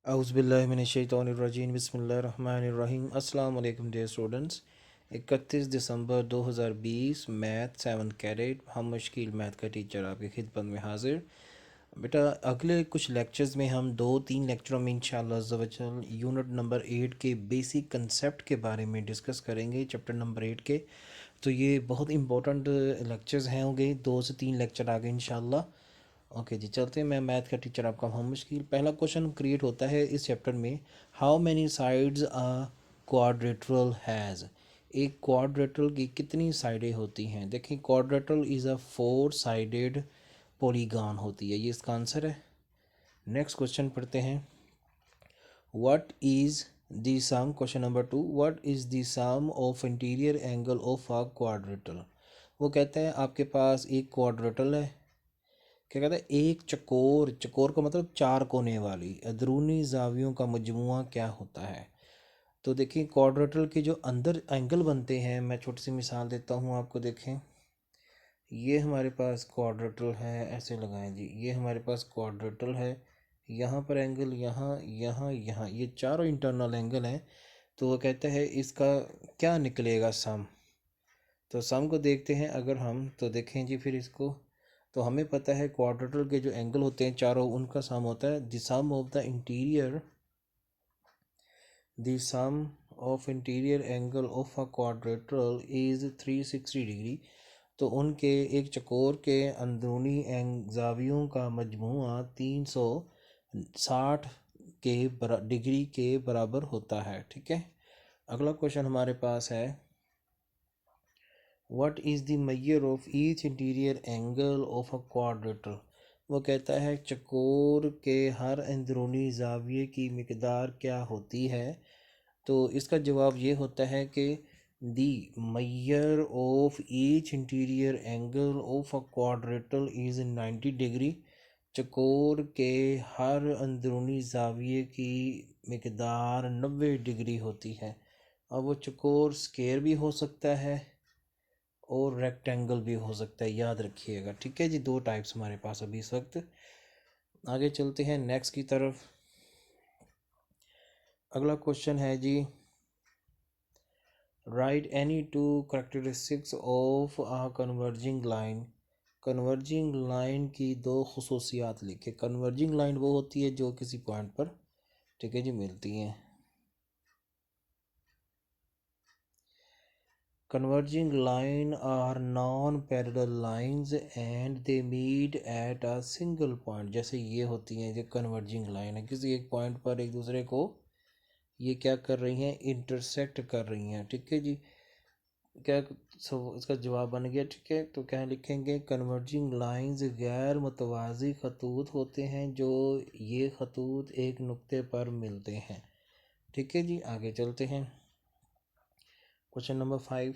औज़ुबिल्लाहिमिनश्शैतानिर्रजीम बिस्मिल्लाहिर्रहमानिर्रहीम। अस्सलाम वालेकुम डियर स्टूडेंट्स। 31 दिसंबर 2020 मैथ 7th कैडेट हम मुश्किल मैथ का टीचर आपकी खिदमत में हाजिर। बेटा अगले कुछ लेक्चर्स में हम 2-3 लेक्चरों में इंशाअल्लाह अज़्ज़ा वजल यूनिट नंबर 8 के बेसिक कंसेप्ट के बारे में डिस्कस करेंगे, चैप्टर नंबर 8 के। तो ये बहुत इंपॉर्टेंट लेक्चर्स हैं, होंगे 2 से 3 लेक्चर आगे इंशाअल्लाह। ओके जी, चलते हैं। मैं मैथ का टीचर आपका मोहम्मद मुश्किल। पहला क्वेश्चन क्रिएट होता है इस चैप्टर में, how many sides a quadrilateral has. एक क्वाड्रेटरल की कितनी साइडें होती हैं। देखिए quadrilateral is a 4 sided polygon होती है, ये इसका आंसर है। नेक्स्ट क्वेश्चन पढ़ते हैं। What is the sum, question number 2, what is the sum of interior angle of a quadrilateral. वो कहता है आपके पास एक क्वाड्रेटरल है, क्या कहता है, एक चकोर, चकोर का मतलब चार कोने वाली, अंदरूनी जावियों का मजमुआ क्या होता है। तो देखिए क्वाड्रेटरल के जो अंदर एंगल बनते हैं, मैं छोटी सी मिसाल देता हूँ आपको। देखें ये हमारे पास क्वाड्रेटरल है, ऐसे लगाएं जी, ये हमारे पास क्वाड्रेटरल है, यहाँ पर एंगल, यहाँ यहाँ यहाँ, ये चारों इंटरनल एंगल हैं। तो वो कहता है इसका क्या निकलेगा सम। तो सम को देखते हैं अगर हम, तो देखें जी फिर इसको। तो हमें पता है क्वाड्रेटरल के जो एंगल होते हैं चारों, उनका सम होता है the sum of the interior, the sum of interior angle of a quadrilateral is 360 degree. तो उनके एक चकोर के अंदरूनी जावियों का मजमूआ 360 के डिग्री के बराबर होता है। ठीक है। अगला क्वेश्चन हमारे पास है, what is the measure of each interior angle of a quadrilateral. वो कहता है चकोर के हर अंदरूनी जाविये की मिकदार क्या होती है। तो इसका जवाब ये होता है कि the measure of each interior angle of a quadrilateral is 90 degree. चकोर के हर अंदरूनी जाविये की मिकदार 90 डिग्री होती है। अब वो चकोर स्क्वायर भी हो सकता है और रेक्टेंगल भी हो सकता है, याद रखिएगा। ठीक है जी, दो टाइप्स हमारे पास अभी इस वक्त। आगे चलते हैं नेक्स्ट की तरफ। अगला क्वेश्चन है जी, write any two characteristics of a converging line. Converging line की दो खसूसियात लिखे। कन्वर्जिंग लाइन वो होती है जो किसी पॉइंट पर, ठीक है जी, मिलती हैं। Converging line are non-parallel lines and they meet at a single point। जैसे ये होती हैं जो converging line है, किसी एक पॉइंट पर एक दूसरे को ये क्या कर रही हैं, इंटरसेक्ट कर रही हैं। ठीक है जी, क्या इसका जवाब बन गया। ठीक है, तो क्या लिखेंगे, कन्वर्जिंग लाइंस गैर मुतवाज़ी खतूत होते हैं जो ये खतूत एक नुक्ते पर मिलते हैं। ठीक है जी, आगे चलते हैं। Question number 5,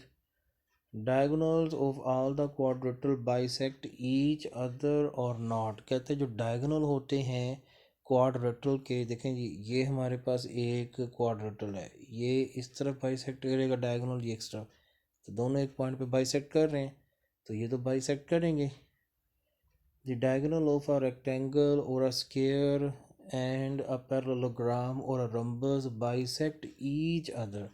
diagonals of all the quadrilateral bisect each other और नॉट। कहते हैं जो डायगोनल होते हैं क्वाड्रेटरल के, देखें जी ये हमारे पास एक क्वाड्रेटरल है, ये इस तरफ बाइसेक्ट करेगा डायगोनल, ये इस तरफ, तो दोनों एक पॉइंट पे बाइसेक्ट कर रहे हैं, तो ये तो बाइसेक्ट करेंगे। The diagonal of a rectangle और a square and a parallelogram और a rhombus bisect each other.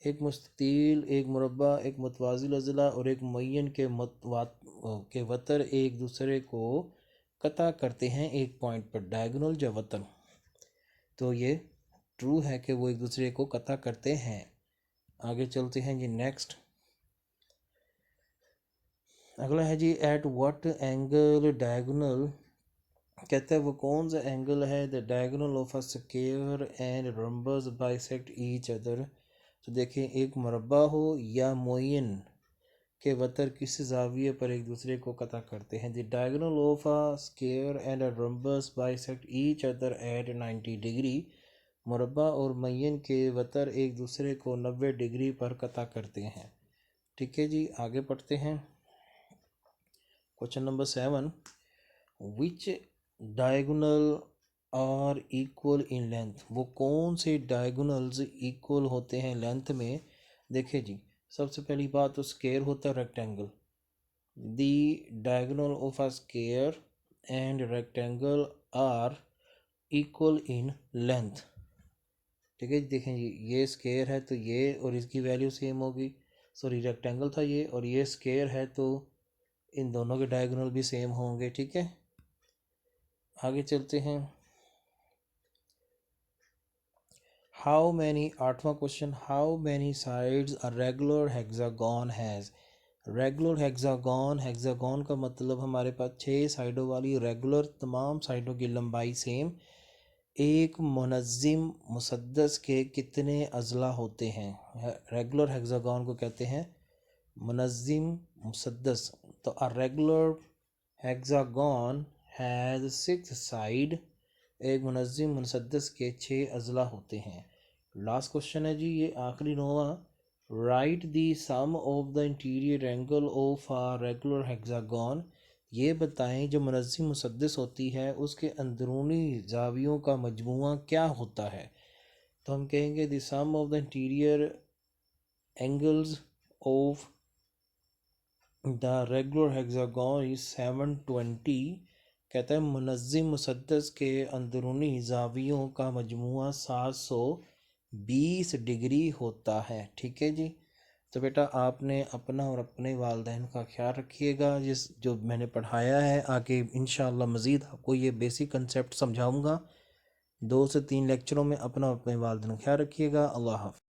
एक मुस्ततील, एक मुरब्बा, एक मुतवाज़िल अज़ला और एक मुय्यन के वतर एक दूसरे को कता करते हैं एक पॉइंट पर, डायगोनल या वतर। तो ये ट्रू है कि वो एक दूसरे को कता करते हैं। आगे चलते हैं जी नेक्स्ट। अगला है जी, एट व्हाट एंगल डायगोनल। कहता है वो कौन सा एंगल है, the diagonal of a square and rhombus bisect each other. तो देखें एक मुरब्बा हो या मुय्यन के वतर किस जाविये पर एक दूसरे को कता करते हैं। The diagonal of a square and a rhombus bisect each other at 90 degree. मुरब्बा और मुय्यन के वतर एक दूसरे को 90 डिग्री पर कता करते हैं। ठीक है जी, आगे पढ़ते हैं। Question number 7, which diagonal are equal in length. वो कौन से डायगोनल्स इक्वल होते हैं लेंथ में। देखिए जी, सबसे पहली बात तो स्क्वायर होता है rectangle. The diagonal of a square and rectangle are equal in length. ठीक है, देखें जी, ये स्क्वायर है तो ये और इसकी वैल्यू सेम होगी, सॉरी रेक्टेंगल था ये, और ये स्क्वायर है तो इन दोनों के डायगोनल भी सेम होंगे। ठीक है, आगे चलते हैं। हाउ मैनी, 8वां question, how many sides a regular hexagon has. Regular hexagon, hexagon का मतलब हमारे पास 6 साइडों वाली रेगुलर, तमाम साइडों की लंबाई सेम। एक मुनज़्ज़िम मुसद्दस के कितने अज़ला होते हैं? रेगुलर हेक्सागोन को कहते हैं मुनज़्ज़िम मुसद्दस। तो अ रेगुलर हेक्सागोन हैज़ 6 साइड, एक मुनज़्ज़िम मुसद्दस के 6 अज़ला होते हैं। लास्ट क्वेश्चन है जी, ये आखिरी 9वां। Write the sum of the interior angle of a regular hexagon. ये बताएं जो मुनज़्ज़िम मुसद्दस होती है उसके अंदरूनी ज़ावियों का मजमूआ क्या होता है? तो हम कहेंगे the sum of the interior angles of the regular hexagon is 720। कहता है मुनज़्ज़िम मुसद्दस के अंदरूनी ज़ावियों का मजमूआ 720 डिग्री होता है। ठीक है जी, तो बेटा आपने अपना और अपने वालिदैन का ख्याल रखिएगा। जिस जो मैंने पढ़ाया है आगे इंशाअल्लाह मज़ीद आपको ये बेसिक कंसेप्ट समझाऊंगा। 2 से 3 लेक्चरों में अपना और अपने वालिदैन का ख्याल रखिएगा। अल्लाह हाफ़िज़।